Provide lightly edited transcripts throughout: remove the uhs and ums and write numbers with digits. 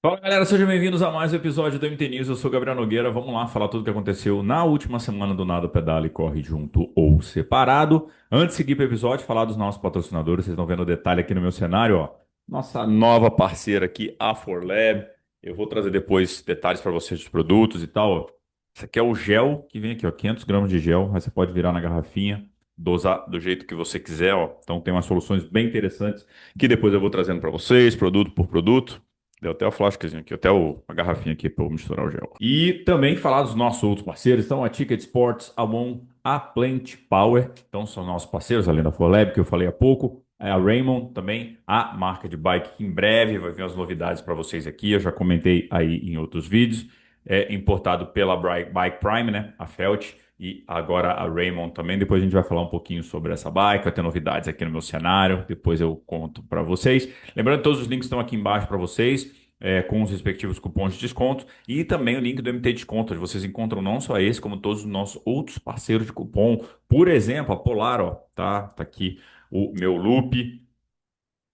Fala galera, sejam bem-vindos a mais um episódio do MT News. Eu sou o Gabriel Nogueira. Vamos lá falar tudo o que aconteceu na última semana do Nada Pedala e Corre Junto ou Separado. Antes de seguir para o episódio, falar dos nossos patrocinadores. Vocês estão vendo o detalhe aqui no meu cenário, ó. Nossa nova parceira aqui, a ForLab. Eu vou trazer depois detalhes para vocês dos produtos e tal, ó. Esse aqui é o gel que vem aqui, ó, 500 gramas de gel. Aí você pode virar na garrafinha, dosar do jeito que você quiser, ó. Então tem umas soluções bem interessantes que depois eu vou trazendo para vocês, produto por produto. Deu até o flasquezinho aqui, até a garrafinha aqui para eu misturar o gel. E também falar dos nossos outros parceiros, então a Ticket Sports, a One, a Plant Power, então são nossos parceiros, além da ForLab, que eu falei há pouco, a Raymond também, a marca de bike que em breve vai vir as novidades para vocês aqui, eu já comentei aí em outros vídeos, é importado pela Bike Prime, né, a Felt, e agora a Raymond também. Depois a gente vai falar um pouquinho sobre essa bike, vai ter novidades aqui no meu cenário, depois eu conto para vocês. Lembrando que todos os links estão aqui embaixo para vocês, com os respectivos cupons de desconto e também o link do MT Desconto, onde vocês encontram não só esse, como todos os nossos outros parceiros de cupom. Por exemplo, a Polar, ó, tá aqui o meu Loop.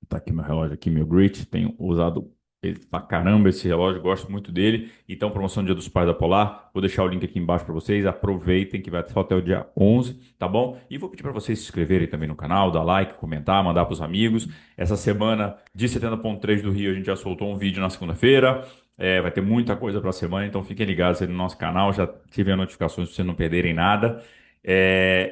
Tá aqui meu relógio, aqui meu Grit. Tenho usado ele pra caramba esse relógio, gosto muito dele. Então, promoção do Dia dos Pais da Polar. Vou deixar o link aqui embaixo para vocês. Aproveitem que vai só até o dia 11, tá bom? E vou pedir para vocês se inscreverem também no canal, dar like, comentar, mandar para os amigos. Essa semana de 70.3 do Rio, a gente já soltou um vídeo na segunda-feira. Vai ter muita coisa para a semana, então fiquem ligados aí no nosso canal. Já tive notificações para vocês não perderem nada.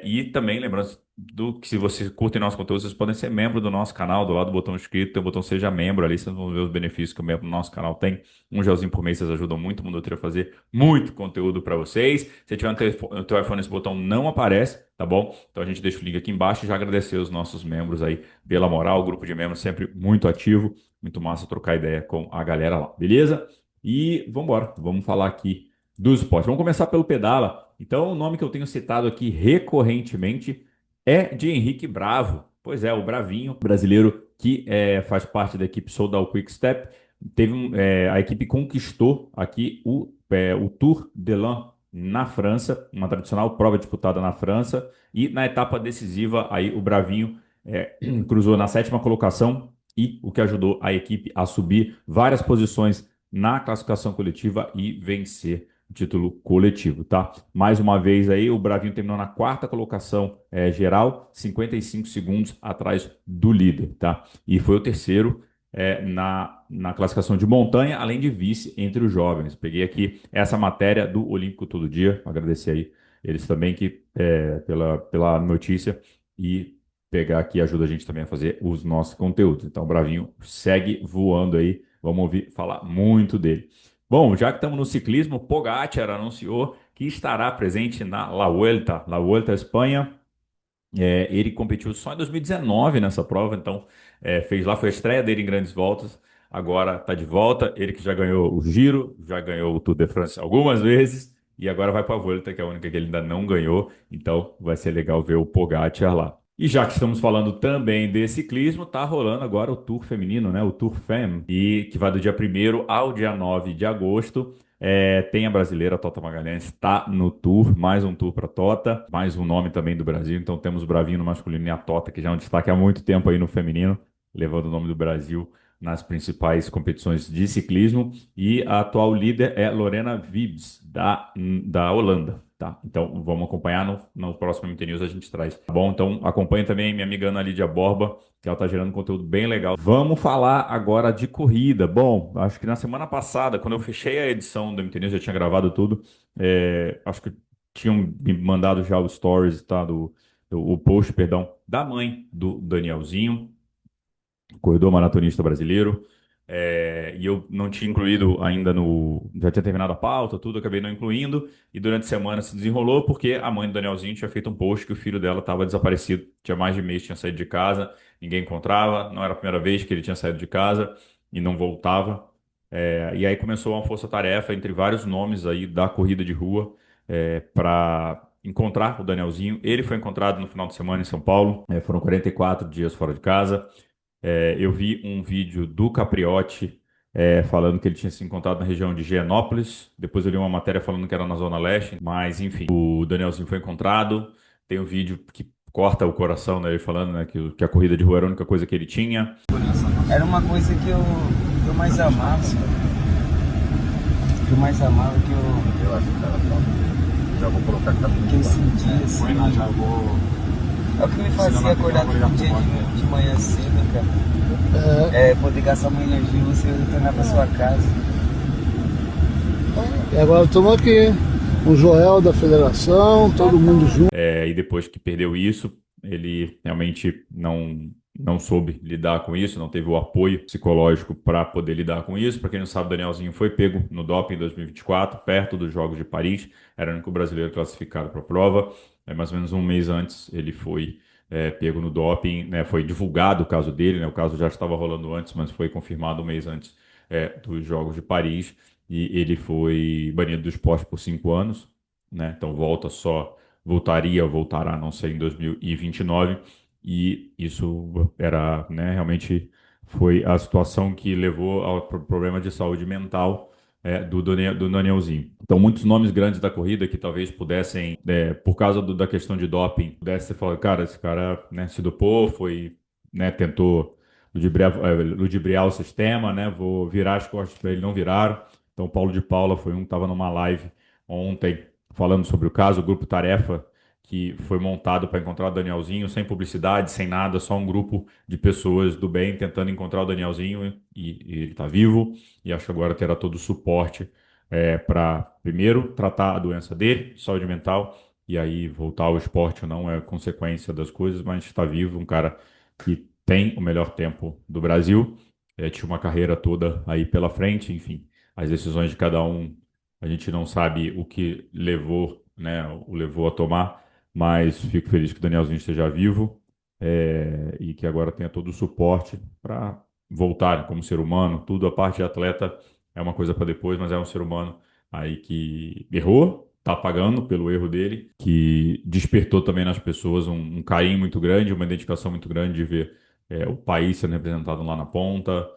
E também lembrando do que se vocês curtem nosso conteúdo, vocês podem ser membro do nosso canal, do lado do botão inscrito, tem o botão Seja Membro ali, vocês vão ver os benefícios que o membro do nosso canal tem. Um gelzinho por mês, vocês ajudam muito o Mundo Trio a fazer muito conteúdo para vocês. Se tiver no teu iPhone, esse botão não aparece, tá bom? Então a gente deixa o link aqui embaixo e já agradecer os nossos membros aí pela moral, o grupo de membros sempre muito ativo, muito massa trocar ideia com a galera lá, beleza? E vamos embora, vamos falar aqui dos esportes. Vamos começar pelo pedala. Então, o nome que eu tenho citado aqui recorrentemente é de Henrique Bravo. Pois é, o Bravinho, brasileiro que faz parte da equipe Soudal Quick Step. A equipe conquistou aqui o Tour de l'Ain na França, uma tradicional prova disputada na França. E na etapa decisiva, aí o Bravinho cruzou na sétima colocação e o que ajudou a equipe a subir várias posições na classificação coletiva e vencer o título coletivo, tá? Mais uma vez aí, o Bravinho terminou na quarta colocação geral, 55 segundos atrás do líder, tá? E foi o terceiro na classificação de montanha, além de vice entre os jovens. Peguei aqui essa matéria do Olímpico Todo Dia, agradecer aí eles também pela notícia e pegar aqui ajuda a gente também a fazer os nossos conteúdos. Então, o Bravinho segue voando aí, vamos ouvir falar muito dele. Bom, já que estamos no ciclismo, Pogacar anunciou que estará presente na La Vuelta à Espanha. Ele competiu só em 2019 nessa prova, então fez lá, foi a estreia dele em grandes voltas. Agora está de volta. Ele que já ganhou o Giro, já ganhou o Tour de France algumas vezes e agora vai para a Vuelta, que é a única que ele ainda não ganhou. Então vai ser legal ver o Pogacar lá. E já que estamos falando também de ciclismo, tá rolando agora o Tour feminino, né? O Tour Fem, e que vai do dia 1º ao dia 9 de agosto. Tem a brasileira, a Tota Magalhães, está no Tour, mais um Tour para Tota, mais um nome também do Brasil. Então temos o Bravinho no masculino e a Tota, que já é um destaque há muito tempo aí no feminino, levando o nome do Brasil nas principais competições de ciclismo. E a atual líder é Lorena Wiebes, da Holanda. Tá, então vamos acompanhar no próximo MT News a gente traz. Tá bom? Então acompanhe também minha amiga Ana Lídia Borba, que ela tá gerando conteúdo bem legal. Vamos falar agora de corrida. Bom, acho que na semana passada, quando eu fechei a edição do MT News, já tinha gravado tudo. Acho que tinham me mandado já os stories, tá? O post, perdão, da mãe do Danielzinho, corredor maratonista brasileiro. E eu não tinha incluído ainda no. Já tinha terminado a pauta, tudo, acabei não incluindo. E durante a semana se desenrolou porque a mãe do Danielzinho tinha feito um post que o filho dela estava desaparecido. Tinha mais de mês, tinha saído de casa, ninguém encontrava. Não era a primeira vez que ele tinha saído de casa e não voltava. E aí começou uma força-tarefa entre vários nomes aí da corrida de rua para encontrar o Danielzinho. Ele foi encontrado no final de semana em São Paulo. Foram 44 dias fora de casa. Eu vi um vídeo do Capriotti falando que ele tinha se encontrado na região de Gianópolis. Depois eu li uma matéria falando que era na Zona Leste. Mas, enfim, o Danielzinho foi encontrado. Tem um vídeo que corta o coração, né, ele falando, né, que a corrida de rua era a única coisa que ele tinha. Era uma coisa que eu mais amava. que eu mais amava, Eu acho que cara top. Já vou colocar a que capinha eu lá. sentia, assim. Põe lá, já vou. É o que me Se não fazia vai pegar, acordar eu vou ligar todo pro dia Bob. de manhã cedo, cara. É poder gastar uma energia e você retornar pra sua casa. E agora estamos aqui, o Joel da federação, todo mundo junto. E depois que perdeu isso, ele realmente não soube lidar com isso, não teve o apoio psicológico para poder lidar com isso. Para quem não sabe, o Danielzinho foi pego no doping em 2024, perto dos Jogos de Paris, era o único brasileiro classificado para a prova. Mais ou menos um mês antes, ele foi pego no doping, né? Foi divulgado o caso dele, né? O caso já estava rolando antes, mas foi confirmado um mês antes dos Jogos de Paris. E ele foi banido do esporte por 5 anos, né? Então voltará, não sei, em 2029. E isso era, né, realmente foi a situação que levou ao problema de saúde mental do Danielzinho. Então, muitos nomes grandes da corrida que talvez pudessem, por causa da questão de doping, pudesse falar, cara, esse cara, né, se dopou, foi, né, tentou ludibriar o sistema, né, vou virar as costas para ele, não viraram. Então, o Paulo de Paula foi um que estava numa live ontem falando sobre o caso, o grupo Tarefa, que foi montado para encontrar o Danielzinho, sem publicidade, sem nada, só um grupo de pessoas do bem tentando encontrar o Danielzinho e ele está vivo. E acho que agora terá todo o suporte para, primeiro, tratar a doença dele, saúde mental, e aí voltar ao esporte não é consequência das coisas, mas está vivo, um cara que tem o melhor tempo do Brasil, tinha uma carreira toda aí pela frente, enfim, as decisões de cada um a gente não sabe o que levou, né, o levou a tomar, mas fico feliz que o Danielzinho esteja vivo, e que agora tenha todo o suporte para voltar como ser humano. Tudo a parte de atleta é uma coisa para depois, mas é um ser humano aí que errou, está pagando pelo erro dele, que despertou também nas pessoas um carinho muito grande, uma identificação muito grande de ver o país sendo representado lá na ponta.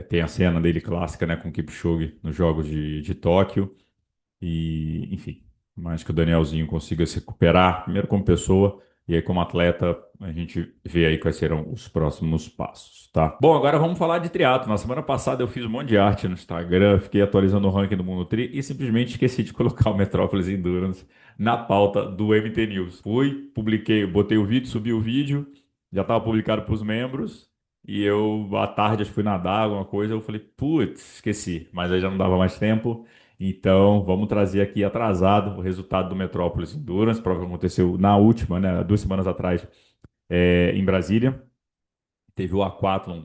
Tem a cena dele clássica, né, com o Kipchoge nos Jogos de Tóquio. E, enfim, mas que o Danielzinho consiga se recuperar, primeiro como pessoa, e aí como atleta, a gente vê aí quais serão os próximos passos, tá? Bom, agora vamos falar de triatlo. Na semana passada eu fiz um monte de arte no Instagram, fiquei atualizando o ranking do Mundo Tri e simplesmente esqueci de colocar o Metrópolis Endurance na pauta do MT News. Fui, publiquei, botei o vídeo, subi o vídeo, já estava publicado para os membros. E eu, à tarde, acho que fui nadar, alguma coisa. Eu falei, putz, esqueci. Mas aí já não dava mais tempo. Então, vamos trazer aqui atrasado o resultado do Metrópolis Endurance, prova que aconteceu na última, né, 2 semanas atrás, em Brasília. Teve o Aquathlon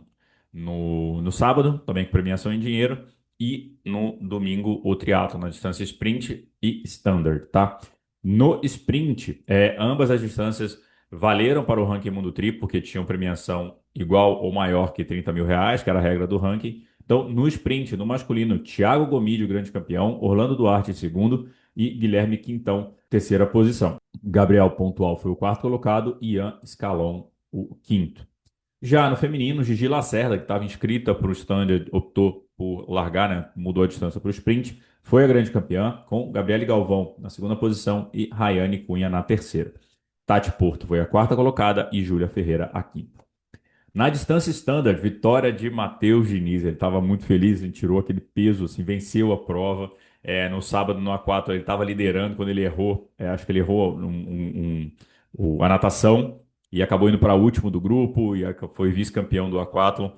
no sábado, também com premiação em dinheiro, e no domingo o triatlo na distância sprint e standard, tá? No sprint, ambas as distâncias valeram para o ranking Mundo Tri, porque tinham premiação igual ou maior que R$ 30.000, que era a regra do ranking. Então, no sprint, no masculino, Thiago Gomídio, grande campeão, Orlando Duarte em segundo e Guilherme Quintão, terceira posição. Gabriel Pontual foi o quarto colocado, Ian Scalon o quinto. Já no feminino, Gigi Lacerda, que estava inscrita para o standard, optou por largar, né? Mudou a distância para o sprint, foi a grande campeã, com Gabriele Galvão na segunda posição e Rayane Cunha na terceira. Tati Porto foi a quarta colocada e Júlia Ferreira a quinta. Na distância standard, vitória de Matheus Diniz. Ele estava muito feliz, ele tirou aquele peso, assim, venceu a prova. No sábado, no A4, ele estava liderando quando ele errou. Acho que ele errou a natação e acabou indo para último do grupo e foi vice-campeão do A4,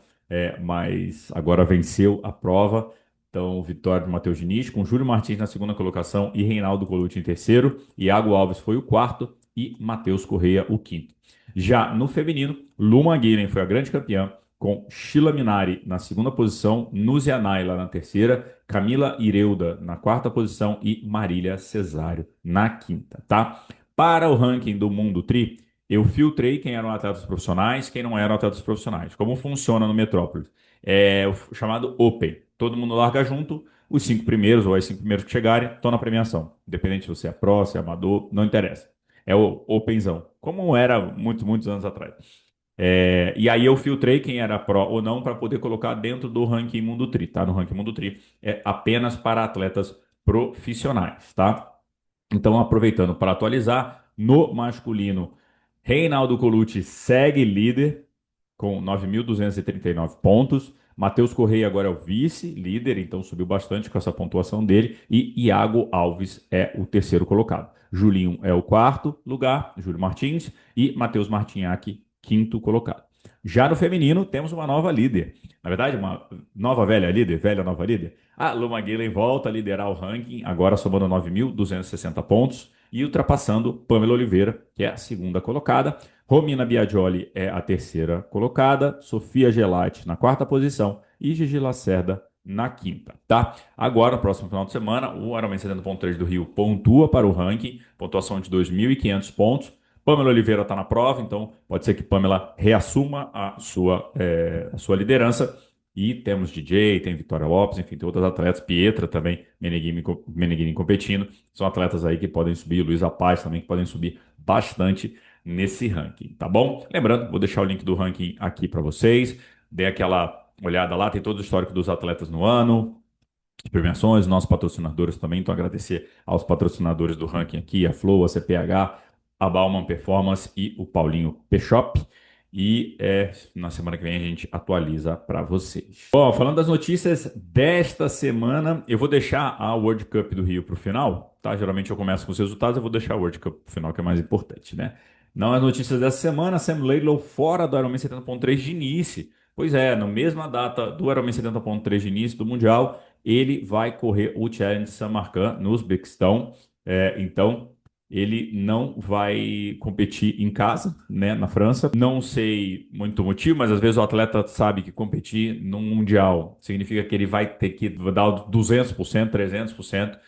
mas agora venceu a prova. Então, vitória de Matheus Diniz, com Júlio Martins na segunda colocação e Reinaldo Colucci em terceiro. Iago Alves foi o quarto e Matheus Correia o quinto. Já no feminino, Luma Guilhem foi a grande campeã, com Sheila Minari na segunda posição, Núzia Naila na terceira, Camila Ireuda na quarta posição e Marília Cesário na quinta, tá? Para o ranking do Mundo Tri, eu filtrei quem eram atletas profissionais, quem não eram atletas profissionais. Como funciona no Metrópolis? É o chamado Open. Todo mundo larga junto, os 5 primeiros ou as 5 primeiros que chegarem estão na premiação. Independente se você é pró, se é amador, não interessa. É o Openzão, como era muitos, muitos anos atrás. E aí eu filtrei quem era pró ou não para poder colocar dentro do ranking Mundo Tri, tá? No ranking Mundo Tri é apenas para atletas profissionais, tá? Então, aproveitando para atualizar, no masculino, Reinaldo Colucci segue líder com 9.239 pontos. Matheus Correia agora é o vice-líder, então subiu bastante com essa pontuação dele. E Iago Alves é o terceiro colocado. Julinho é o quarto lugar, Júlio Martins, e Matheus Martinhaque, quinto colocado. Já no feminino, temos uma nova líder. Na verdade, uma nova velha líder, velha nova líder. A Luma Guilhem volta a liderar o ranking, agora somando 9.260 pontos e ultrapassando Pamela Oliveira, que é a segunda colocada. Romina Biagioli é a terceira colocada, Sofia Gelati na quarta posição e Gigi Lacerda na quinta, tá? Agora, no próximo final de semana, o Ironman 70.3 do Rio pontua para o ranking, pontuação de 2.500 pontos. Pamela Oliveira está na prova, então pode ser que Pamela reassuma a sua liderança. E temos DJ, tem Vitória Lopes, enfim, tem outras atletas, Pietra também, Meneghini competindo. São atletas aí que podem subir, Luísa Paz também, que podem subir bastante nesse ranking, tá bom? Lembrando, vou deixar o link do ranking aqui para vocês. Dê aquela olhada lá, tem todo o histórico dos atletas no ano, de premiações, nossos patrocinadores também. Então, agradecer aos patrocinadores do ranking aqui, a Flow, a CPH, a Bauman Performance e o Paulinho Peshop. E na semana que vem a gente atualiza para vocês. Bom, falando das notícias desta semana, eu vou deixar a World Cup do Rio para o final, tá? Geralmente eu começo com os resultados, eu vou deixar a World Cup para o final, que é mais importante, né? Não as notícias dessa semana, Sam Laidlow fora do Ironman 70.3 de início. Pois é, na mesma data do Ironman 70.3 de início do Mundial, ele vai correr o Challenge Samarkand no Uzbequistão. Então, ele não vai competir em casa, né, na França. Não sei muito o motivo, mas às vezes o atleta sabe que competir num Mundial significa que ele vai ter que dar 200%, 300%,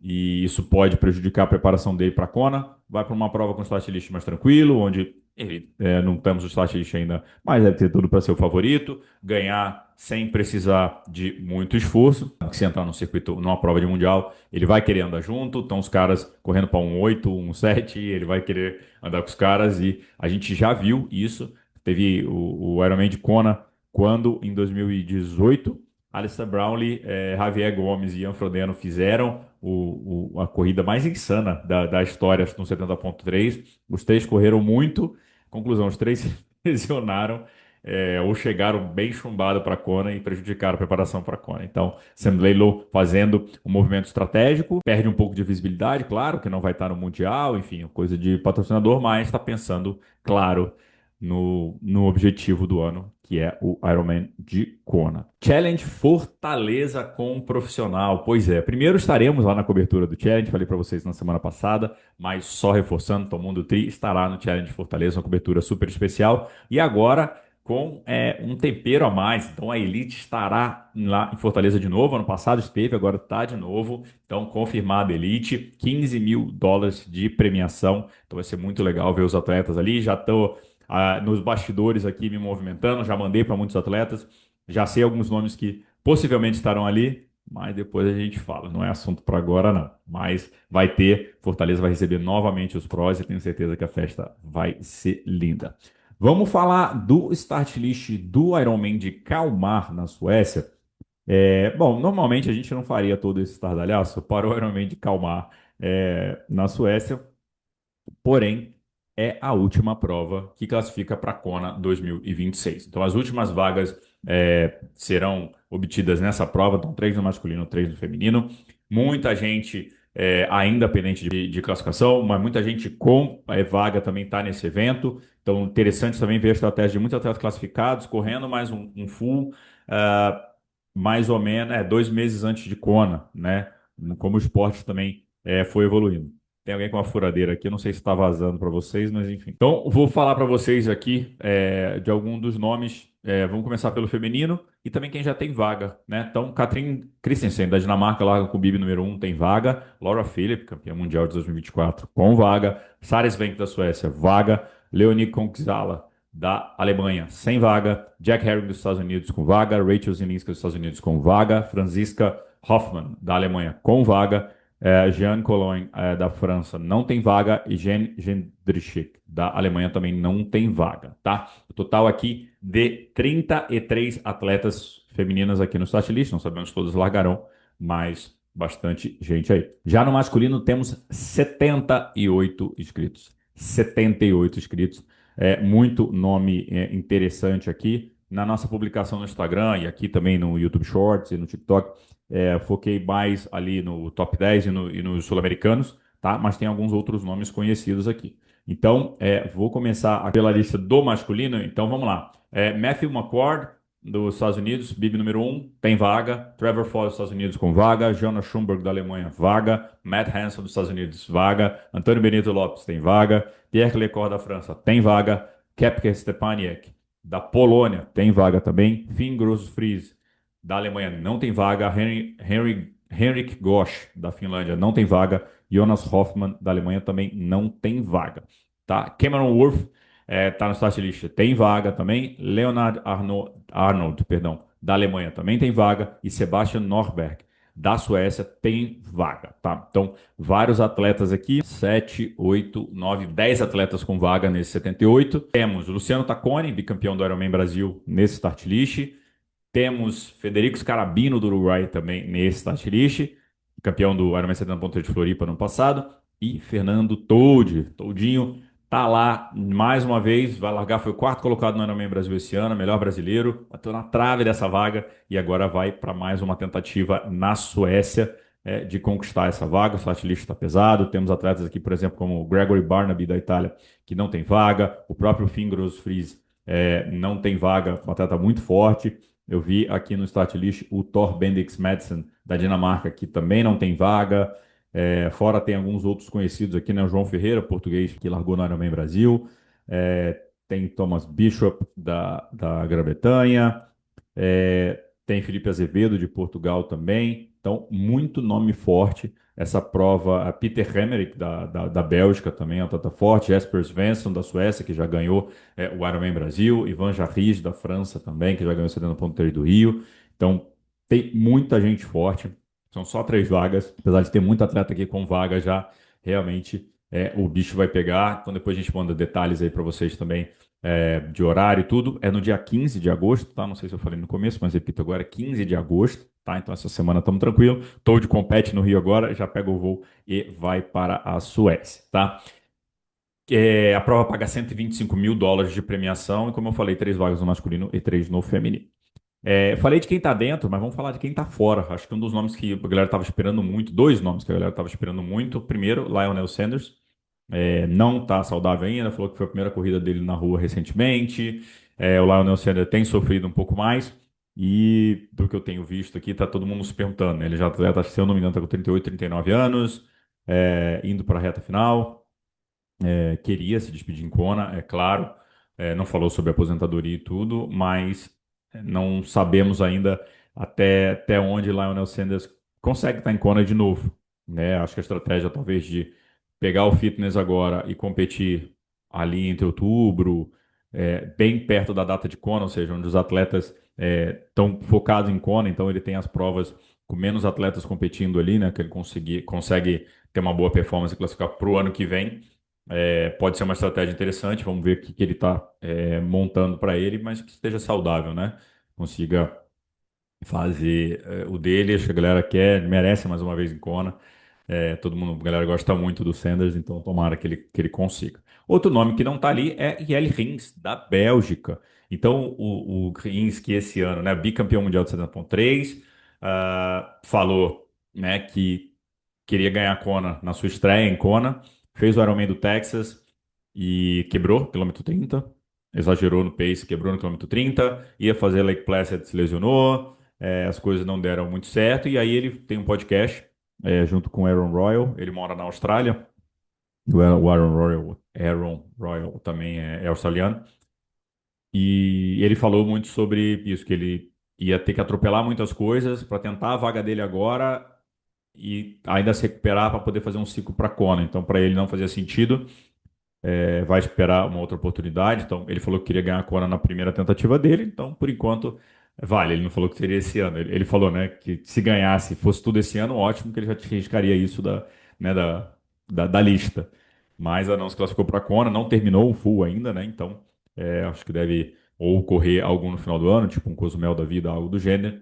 e isso pode prejudicar a preparação dele para a Kona. Vai para uma prova com start list mais tranquilo, onde ele não temos o start list ainda, mas deve ter tudo para ser o favorito, ganhar sem precisar de muito esforço. Se entrar no circuito, numa prova de mundial, ele vai querer andar junto, estão os caras correndo para um 8, um 7, ele vai querer andar com os caras, e a gente já viu isso. Teve o Ironman de Kona, quando em 2018 Alistair Brownlee, Javier Gomes e Ian Frodeno fizeram a corrida mais insana da história no 70.3. Os três correram muito. Conclusão, os três se lesionaram ou chegaram bem chumbado para a Kona e prejudicaram a preparação para a Kona. Então, Sam Laidlow fazendo um movimento estratégico, perde um pouco de visibilidade, claro, que não vai estar no Mundial, enfim, coisa de patrocinador, mas está pensando, claro, no objetivo do ano, que é o Ironman de Kona. Challenge Fortaleza com profissional. Pois é, primeiro estaremos lá na cobertura do Challenge, falei para vocês na semana passada, mas só reforçando, Tom Mundo Tri estará no Challenge Fortaleza, uma cobertura super especial. E agora com um tempero a mais. Então a Elite estará lá em Fortaleza de novo. Ano passado esteve, agora está de novo. Então, confirmada Elite, $15 mil de premiação. Então vai ser muito legal ver os atletas ali. Já estou nos bastidores aqui me movimentando, já mandei para muitos atletas, já sei alguns nomes que possivelmente estarão ali, mas depois a gente fala, não é assunto para agora não, mas vai ter, Fortaleza vai receber novamente os prós e tenho certeza que a festa vai ser linda. Vamos falar do start list do Ironman de Kalmar na Suécia. Bom, normalmente a gente não faria todo esse estardalhaço para o Ironman de Kalmar na Suécia, porém é a última prova que classifica para a Kona 2026. Então, as últimas vagas serão obtidas nessa prova. Então, 3 no masculino, 3 no feminino. Muita gente ainda pendente de classificação, mas muita gente com vaga também está nesse evento. Então, interessante também ver a estratégia de muitos atletas classificados, correndo mais um full, mais ou menos 2 meses antes de Kona, né? Como o esporte também foi evoluindo. Tem alguém com uma furadeira aqui, eu não sei se está vazando para vocês, mas enfim. Então, vou falar para vocês aqui de algum dos nomes. Vamos começar pelo feminino e também quem já tem vaga, né? Então, Katrin Christensen, da Dinamarca, larga com o Bib número 1, tem vaga. Laura Philipp, campeã mundial de 2024, com vaga. Sara Svenk, da Suécia, vaga. Leonie Konczala, da Alemanha, sem vaga. Jack Herring, dos Estados Unidos, com vaga. Rachel Zilinska, dos Estados Unidos, com vaga. Franziska Hoffmann, da Alemanha, com vaga. Jean Cologne, da França, não tem vaga, e Jen Jendrischek, da Alemanha, também não tem vaga, tá? O total aqui de 33 atletas femininas aqui no start list, não sabemos se todas largarão, mas bastante gente aí. Já no masculino temos 78 inscritos, 78 inscritos, muito nome interessante aqui. na nossa publicação no Instagram e aqui também no YouTube Shorts e no TikTok, foquei mais ali no top 10 e nos sul-americanos, tá? Mas tem alguns outros nomes conhecidos aqui. Então, vou começar pela lista do masculino. Então, vamos lá. Matthew McCord, dos Estados Unidos, bib número 1, tem vaga. Trevor Foy, dos Estados Unidos, com vaga. Jonas Schumberg, da Alemanha, vaga. Matt Hanson, dos Estados Unidos, vaga. Antônio Benito Lopes, tem vaga. Pierre Lecor, da França, tem vaga. Kepker Stepaniak, da Polônia, tem vaga também. Finn Grosfries, da Alemanha, não tem vaga. Henrik Gosch, da Finlândia, não tem vaga. Jonas Hoffmann, da Alemanha, também não tem vaga. Tá? Cameron Worth está no start list, tem vaga também. Leonard Arnold, perdão, da Alemanha, também tem vaga. E Sebastian Norberg, da Suécia, tem vaga. Tá? Então, vários atletas aqui, 7, 8, 9, 10 atletas com vaga nesse 78. Temos Luciano Tacconi, bicampeão do Ironman Brasil, nesse start list. Temos Federico Scarabino, do Uruguai, também nesse start list, campeão do Ironman 70.3 de Floripa no ano passado. E Fernando Toldinho, tá lá mais uma vez, vai largar, foi o quarto colocado no Ironman Brasil esse ano, melhor brasileiro, bateu na trave dessa vaga e agora vai para mais uma tentativa na Suécia de conquistar essa vaga. O start list está pesado, temos atletas aqui, por exemplo, como o Gregory Barnaby, da Itália, que não tem vaga, o próprio Finn Grosfries não tem vaga, um atleta muito forte. Eu vi aqui no start list o Thor Bendix Madsen, da Dinamarca, que também não tem vaga. Fora tem alguns outros conhecidos aqui, né? O João Ferreira, português, que largou no Ironman Brasil. Tem Thomas Bishop, da Grã-Bretanha. Tem Felipe Azevedo, de Portugal também. Então, muito nome forte. Essa prova, a Peter Hemmerich, da Bélgica também, é um atleta forte. Jesper Svensson, da Suécia, que já ganhou o Ironman Brasil. Ivan Jarris, da França também, que já ganhou o 70.3 do Rio. Então, tem muita gente forte. São só 3 vagas. Apesar de ter muito atleta aqui com vaga já, realmente o bicho vai pegar. Então, depois a gente manda detalhes aí para vocês também de horário e tudo. É no dia 15 de agosto, tá? Não sei se eu falei no começo, mas repito agora, 15 de agosto, tá? Então essa semana estamos tranquilo. Toad compete no Rio agora, já pega o voo e vai para a Suécia, tá? A prova paga US$ 125 mil de premiação e, como eu falei, 3 vagas no masculino e 3 no feminino. Falei de quem tá dentro, mas vamos falar de quem tá fora. Acho que um dos nomes que a galera estava esperando muito, 2 nomes que a galera estava esperando muito. Primeiro, Lionel Sanders. Não está saudável ainda, falou que foi a primeira corrida dele na rua recentemente. O Lionel Sanders tem sofrido um pouco mais. E do que eu tenho visto aqui, tá todo mundo se perguntando, né? Ele já está, se eu não me engano, tá com 38, 39 anos, indo para a reta final. Queria se despedir em Kona, é claro. Não falou sobre aposentadoria e tudo, mas não sabemos ainda até onde Lionel Sanders consegue estar em Kona de novo, né? Acho que a estratégia talvez de pegar o fitness agora e competir ali entre outubro, bem perto da data de Kona, ou seja, onde os atletas estão focados em Kona, então ele tem as provas com menos atletas competindo ali, né? Que ele consegue ter uma boa performance e classificar para o ano que vem. Pode ser uma estratégia interessante, vamos ver o que ele está montando para ele, mas que esteja saudável, né? Consiga fazer o dele, acho que a galera merece mais uma vez em Kona. Todo mundo, a galera gosta muito do Sanders, então tomara que ele consiga. Outro nome que não está ali é Jelle Rins, da Bélgica. Então, o Rins, que esse ano, né, bicampeão mundial de 70.3, falou, né, que queria ganhar Kona na sua estreia em Kona, fez o Ironman do Texas e quebrou, quilômetro 30, exagerou no pace, quebrou no quilômetro 30, ia fazer Lake Placid, se lesionou, as coisas não deram muito certo, e aí ele tem um podcast junto com o Aaron Royal, ele mora na Austrália, o Aaron Royal também é australiano, e ele falou muito sobre isso, que ele ia ter que atropelar muitas coisas para tentar a vaga dele agora e ainda se recuperar para poder fazer um ciclo para Kona. Então, para ele não fazia sentido. Vai esperar uma outra oportunidade. Então, ele falou que queria ganhar a Kona na primeira tentativa dele. Então, por enquanto, vale. Ele não falou que seria esse ano. Ele falou, né, que se ganhasse, fosse tudo esse ano, ótimo, que ele já riscaria isso né, da lista. Mas ela não se classificou para Kona, não terminou o full ainda, né? Então, acho que deve ou correr algum no final do ano, tipo um Cozumel da vida, algo do gênero.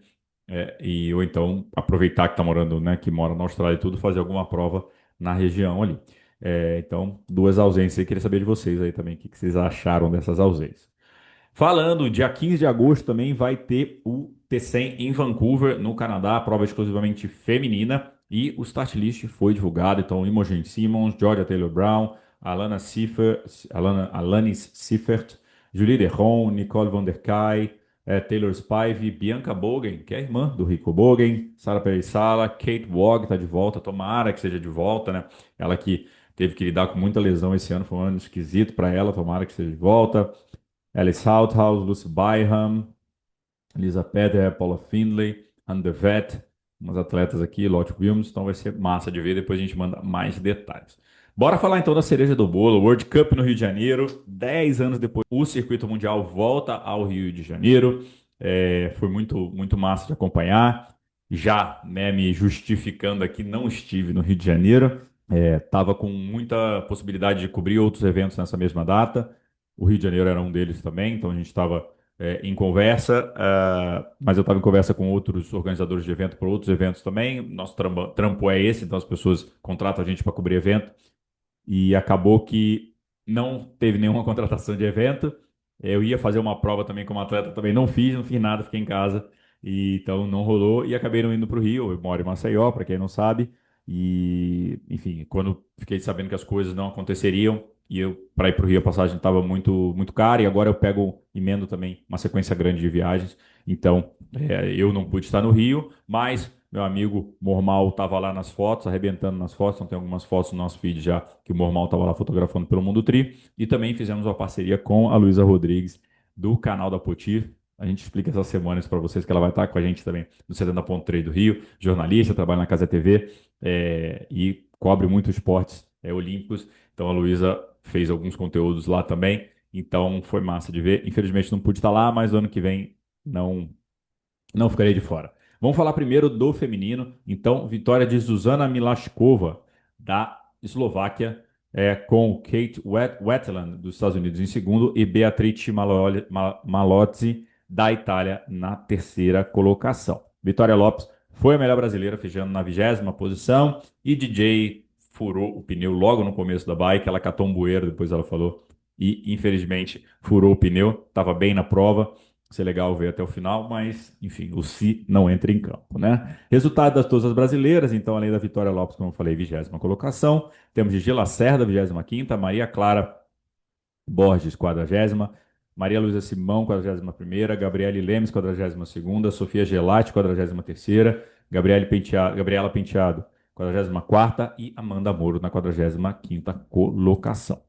Ou então aproveitar que tá morando, né, que mora na Austrália e tudo, fazer alguma prova na região ali. Então, 2 ausências aí, queria saber de vocês aí também, o que vocês acharam dessas ausências. Falando, dia 15 de agosto também vai ter o T100 em Vancouver, no Canadá, prova exclusivamente feminina. E o start list foi divulgado. Então, Imogen Simmons, Georgia Taylor Brown, Alanis Siffert, Julie Deron, Nicole Van der Kay, Taylor Spive, Bianca Bogen, que é a irmã do Rico Bogen, Sara Perissala, Kate Wog está de volta, tomara que seja de volta, né? Ela que teve que lidar com muita lesão esse ano, foi um ano esquisito para ela, tomara que seja de volta. Alice Houthouse, Lucy Byham, Lisa Petter, Paula Findlay, Anne Vet, umas atletas aqui, Lottie Williams, então vai ser massa de ver, depois a gente manda mais detalhes. Bora falar então da cereja do bolo, World Cup no Rio de Janeiro, 10 anos depois o circuito mundial volta ao Rio de Janeiro. Foi muito massa de acompanhar, já, né, me justificando aqui, não estive no Rio de Janeiro, estava com muita possibilidade de cobrir outros eventos nessa mesma data. O Rio de Janeiro era um deles também, então a gente estava em conversa, mas eu estava em conversa com outros organizadores de evento para outros eventos também. Nosso trampo é esse, então as pessoas contratam a gente para cobrir evento. E acabou que não teve nenhuma contratação de evento. Eu ia fazer uma prova também como atleta, também não fiz nada, fiquei em casa. E, então não rolou e acabei não indo para o Rio. Eu moro em Maceió, para quem não sabe. E, enfim, quando fiquei sabendo que as coisas não aconteceriam, e eu, para ir para o Rio, a passagem estava muito cara, e agora eu pego, emendo também uma sequência grande de viagens. Então, eu não pude estar no Rio, mas meu amigo Mormal estava lá nas fotos, arrebentando nas fotos. Então tem algumas fotos no nosso feed já que o Mormal estava lá fotografando pelo Mundo Tri. E também fizemos uma parceria com a Luísa Rodrigues, do canal da Poti. A gente explica essas semanas para vocês que ela vai estar com a gente também no 70.3 do Rio, jornalista, trabalha na Casa TV e cobre muito esportes olímpicos. Então a Luísa fez alguns conteúdos lá também. Então foi massa de ver. Infelizmente não pude estar lá, mas ano que vem não ficarei de fora. Vamos falar primeiro do feminino. Então, vitória de Zuzana Milaskova, da Eslováquia, com Kate Wetland, dos Estados Unidos, em segundo, e Beatrice Malozzi, da Itália, na terceira colocação. Vitória Lopes foi a melhor brasileira, fechando na 20ª posição, e DJ furou o pneu logo no começo da bike. Ela catou um bueiro, depois ela falou, e infelizmente furou o pneu. Estava bem na prova. Ser legal ver até o final, mas, enfim, o Si não entra em campo, né? Resultado das todas as brasileiras, então, além da Vitória Lopes, como eu falei, 20ª colocação, temos Gigi Lacerda, 25ª, Maria Clara Borges, 40ª, Maria Luísa Simão, 41ª, Gabriele Lemes, 42ª, Sofia Gelati, 43ª, Gabriela Penteado, 44ª e Amanda Moro na 45ª colocação.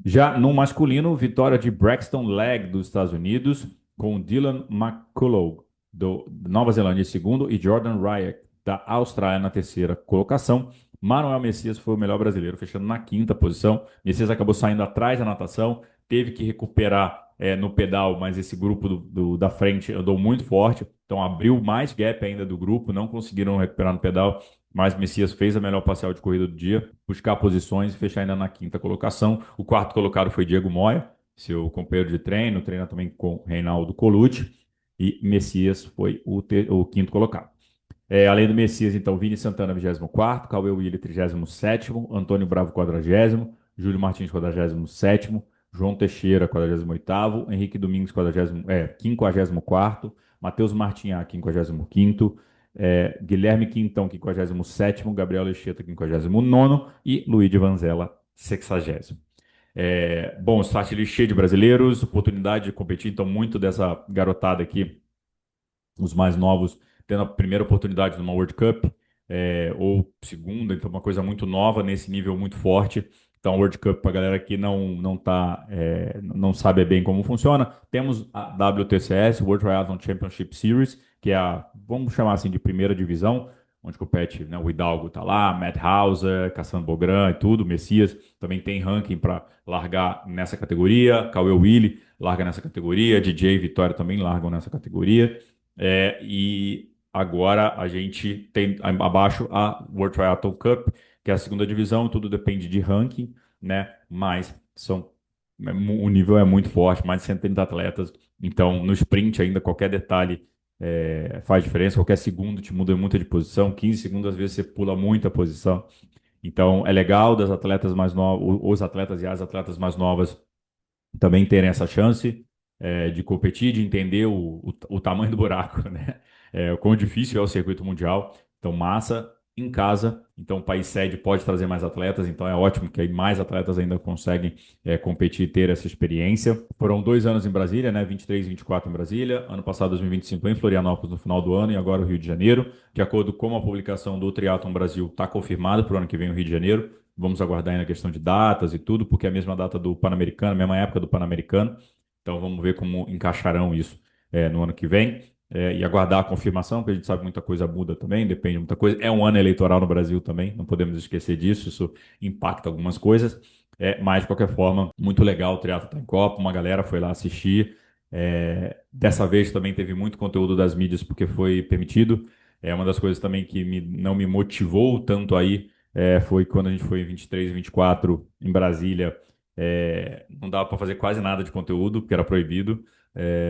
Já no masculino, vitória de Braxton Legg, dos Estados Unidos, com Dylan McCullough, da Nova Zelândia, em segundo, e Jordan Ryak, da Austrália, na terceira colocação. Manuel Messias foi o melhor brasileiro, fechando na 5ª posição. Messias acabou saindo atrás da natação, teve que recuperar no pedal, mas esse grupo da frente andou muito forte, então abriu mais gap ainda do grupo, não conseguiram recuperar no pedal, mas Messias fez a melhor parcial de corrida do dia, buscar posições e fechar ainda na 5ª colocação. O quarto colocado foi Diego Moya, seu companheiro de treino, treina também com Reinaldo Colucci, e Messias foi o 5º colocado. Além do Messias, então, Vini Santana, 24º, Cauê Willi, 37º, Antônio Bravo, 40º, Júlio Martins, 47º, João Teixeira, 48º, Henrique Domingos, 54º, Matheus Martinhac, 55º, Guilherme Quintão, 57º, Gabriel Lecheta, 59º e Luiz Vanzella, 60º. Bom, start ali cheio de brasileiros, oportunidade de competir, então muito dessa garotada aqui, os mais novos, tendo a primeira oportunidade numa World Cup, ou segunda, então uma coisa muito nova nesse nível muito forte. Então, World Cup, para a galera que não sabe bem como funciona, temos a WTCS, World Triathlon Championship Series, que é vamos chamar assim, de primeira divisão, onde compete, né, o Hidalgo tá lá, Matt Hauser, Cassandra Bogran e tudo, Messias também tem ranking para largar nessa categoria, Cauê Willi larga nessa categoria, DJ e Vitória também largam nessa categoria, e agora a gente tem abaixo a World Triathlon Cup, que é a segunda divisão, tudo depende de ranking, né? Mas o nível é muito forte, mais de 130 atletas. Então, no sprint ainda, qualquer detalhe faz diferença, qualquer segundo te muda muito de posição, 15 segundos às vezes você pula muita posição. Então, é legal das atletas mais novas, os atletas e as atletas mais novas também terem essa chance. de competir, de entender o tamanho do buraco, né? O quão difícil é o circuito mundial. Então, massa em casa. Então, o país sede pode trazer mais atletas. Então, é ótimo que aí mais atletas ainda conseguem competir e ter essa experiência. Foram 2 anos em Brasília, né? 23 e 24 em Brasília. Ano passado, 2025, em Florianópolis no final do ano. E agora o Rio de Janeiro. De acordo com a publicação do Triathlon Brasil, está confirmado para o ano que vem o Rio de Janeiro. Vamos aguardar aí na questão de datas e tudo, porque é a mesma data do Pan-Americano, a mesma época do Pan-Americano. Então vamos ver como encaixarão isso no ano que vem. E aguardar a confirmação, porque a gente sabe que muita coisa muda também, depende de muita coisa. É um ano eleitoral no Brasil também, não podemos esquecer disso, isso impacta algumas coisas. Mas, de qualquer forma, muito legal o Teatro tá em Copa, uma galera foi lá assistir. Dessa vez também teve muito conteúdo das mídias, porque foi permitido. Uma das coisas também que não me motivou tanto aí foi quando a gente foi em 23 e 24 em Brasília. Não dava para fazer quase nada de conteúdo, porque era proibido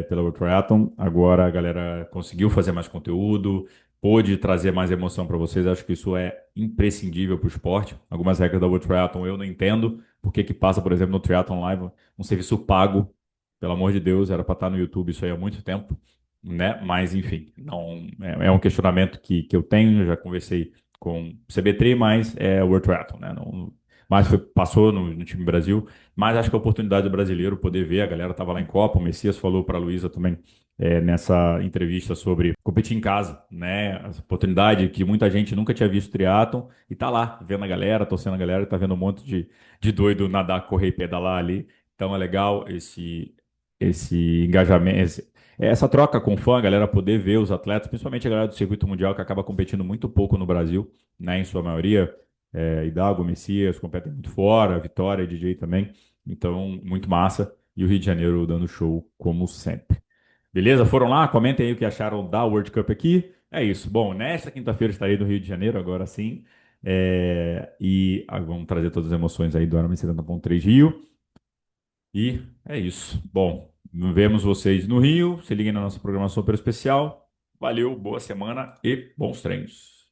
pela World Triathlon. Agora a galera conseguiu fazer mais conteúdo, pôde trazer mais emoção para vocês. Acho que isso é imprescindível para o esporte. Algumas regras da World Triathlon eu não entendo. Por que que passa, por exemplo, no Triathlon Live, um serviço pago? Pelo amor de Deus, era para estar no YouTube isso aí há muito tempo, né? Mas enfim, não é um questionamento que eu tenho. Já conversei com o CB3, mas é World Triathlon, né? Não, mas passou no time Brasil. Mas acho que a oportunidade do brasileiro poder ver, a galera estava lá em Copa, o Messias falou para a Luísa também nessa entrevista sobre competir em casa, né? Essa oportunidade que muita gente nunca tinha visto triatlon e tá lá, vendo a galera, torcendo a galera, tá vendo um monte de doido nadar, correr e pedalar ali. Então é legal esse engajamento, essa troca com o fã, a galera poder ver os atletas, principalmente a galera do circuito mundial que acaba competindo muito pouco no Brasil, né? Em sua maioria. Hidalgo, Messias competem muito fora, Vitória e DJ também. Então, muito massa. E o Rio de Janeiro dando show, como sempre. Beleza? Foram lá? Comentem aí o que acharam da World Cup aqui. É isso. Bom, nesta quinta-feira estarei no Rio de Janeiro, agora sim. Vamos trazer todas as emoções aí do Ironman 70.3 Rio. E é isso. Bom, vemos vocês no Rio. Se liguem na nossa programação super especial. Valeu, boa semana e bons treinos.